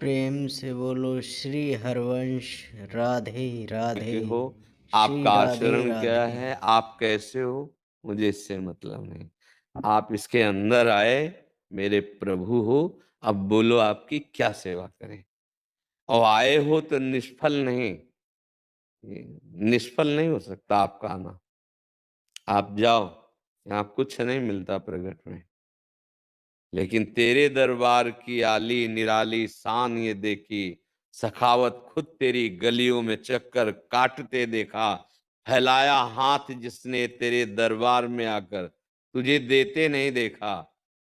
प्रेम से बोलो श्री हरवंश राधे राधे। के हो, श्री आपका राधे आचरण क्या राधे। है, आप कैसे हो, मुझे इससे मतलब नहीं। आप इसके अंदर आए, मेरे प्रभु हो, अब बोलो आपकी क्या सेवा करें। और आए हो तो निष्फल नहीं, निष्फल नहीं हो सकता आपका आना। आप जाओ, यहाँ कुछ नहीं मिलता प्रगट में, लेकिन तेरे दरबार की आली निराली शान ये देखी, सखावत खुद तेरी गलियों में चक्कर काटते देखा। फैलाया हाथ जिसने तेरे दरबार में आकर, तुझे देते नहीं देखा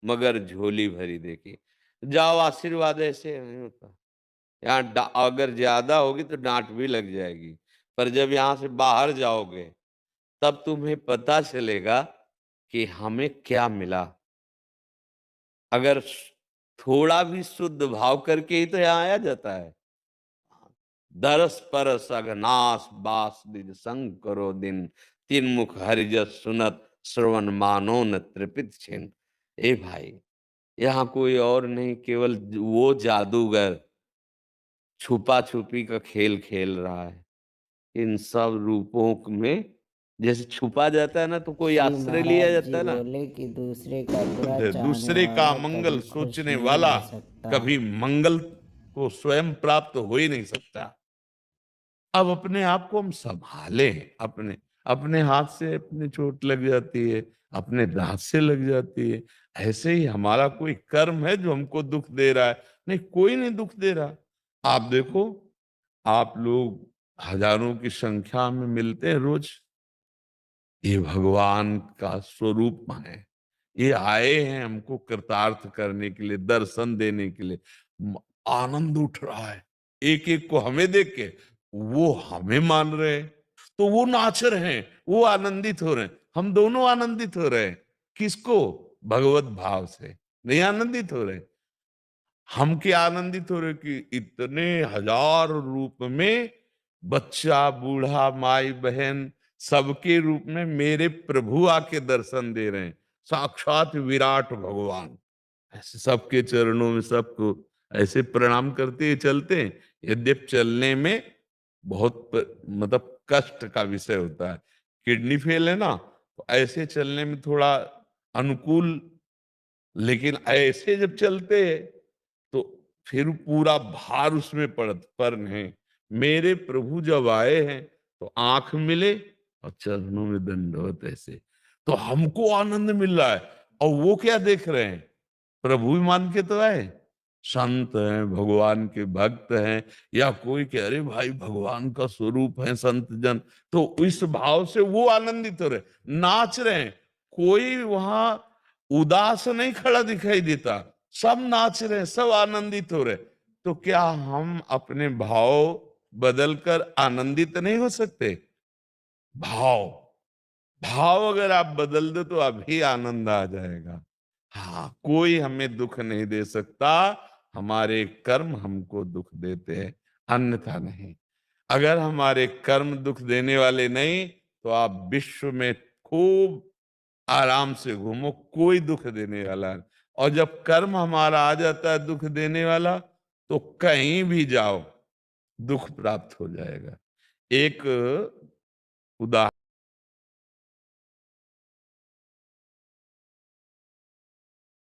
मगर झोली भरी देखी। जाओ, आशीर्वाद ऐसे नहीं होता। यहाँ अगर ज्यादा होगी तो डांट भी लग जाएगी, पर जब यहाँ से बाहर जाओगे तब तुम्हें पता चलेगा कि हमें क्या मिला। अगर थोड़ा भी शुद्ध भाव करके ही तो यहाँ आया जाता है। दरस परस अघनास बास निज संग करो दिन, तीन मुख हरिजस सुनत श्रवण मानो न त्रिपित छिन। ए भाई, यहाँ कोई और नहीं, केवल वो जादूगर छुपा छुपी का खेल खेल रहा है। इन सब रूपों में जैसे छुपा जाता है ना, तो कोई श्री आश्रय लिया महाराज जी जाता है ना। बोले कि दूसरे का बुरा चाहने दूसरे का वाला मंगल कभी खुश सोचने नहीं वाला रह सकता। कभी मंगल को स्वयं प्राप्त हो ही नहीं सकता। अब अपने आप को हम संभाले, अपने अपने हाथ से अपनी चोट लग जाती है, अपने दांत से लग जाती है। ऐसे ही हमारा कोई कर्म है जो हमको दुख दे रहा है? नहीं, कोई नहीं दुख दे रहा। आप देखो, आप लोग हजारों की संख्या में मिलते हैं रोज, ये भगवान का स्वरूप है। ये आए हैं हमको कृतार्थ करने के लिए, दर्शन देने के लिए। आनंद उठ रहा है एक एक को हमें देख के। वो हमें मान रहे हैं तो वो नाच रहे हैं, वो आनंदित हो रहे हैं, हम दोनों आनंदित हो रहे हैं। किसको? भगवत भाव से नहीं आनंदित हो रहे। हम क्या आनंदित हो रहे कि इतने हजार रूप में बच्चा बूढ़ा माई बहन सबके रूप में मेरे प्रभु आके दर्शन दे रहे हैं। साक्षात विराट भगवान ऐसे सबके चरणों में सबको ऐसे प्रणाम करते चलते हैं। यद्यप चलने में बहुत मतलब कष्ट का विषय होता है, किडनी फेल है ना, तो ऐसे चलने में थोड़ा अनुकूल, लेकिन ऐसे जब चलते हैं तो फिर पूरा भार उसमें पर नहीं। मेरे प्रभु जब आए हैं तो आंख मिले और चरणों में दंडवत, ऐसे तो हमको आनंद मिल रहा है। और वो क्या देख रहे हैं? प्रभु ही मान के तो आए, संत हैं, भगवान के भक्त हैं, या कोई कह अरे भाई भगवान का स्वरूप है संत जन, तो इस भाव से वो आनंदित हो रहे, नाच रहे हैं। कोई वहां उदास नहीं खड़ा दिखाई देता, सब नाच रहे हैं, सब आनंदित हो रहे। तो क्या हम अपने भाव बदलकर आनंदित नहीं हो सकते? भाव भाव अगर आप बदल दो तो अभी आनंद आ जाएगा। हाँ, कोई हमें दुख नहीं दे सकता, हमारे कर्म हमको दुख देते हैं, अन्यथा नहीं। अगर हमारे कर्म दुख देने वाले नहीं तो आप विश्व में खूब आराम से घूमो, कोई दुख देने वाला नहीं। और जब कर्म हमारा आ जाता है दुख देने वाला, तो कहीं भी जाओ दुख प्राप्त हो जाएगा। एक उदाहरण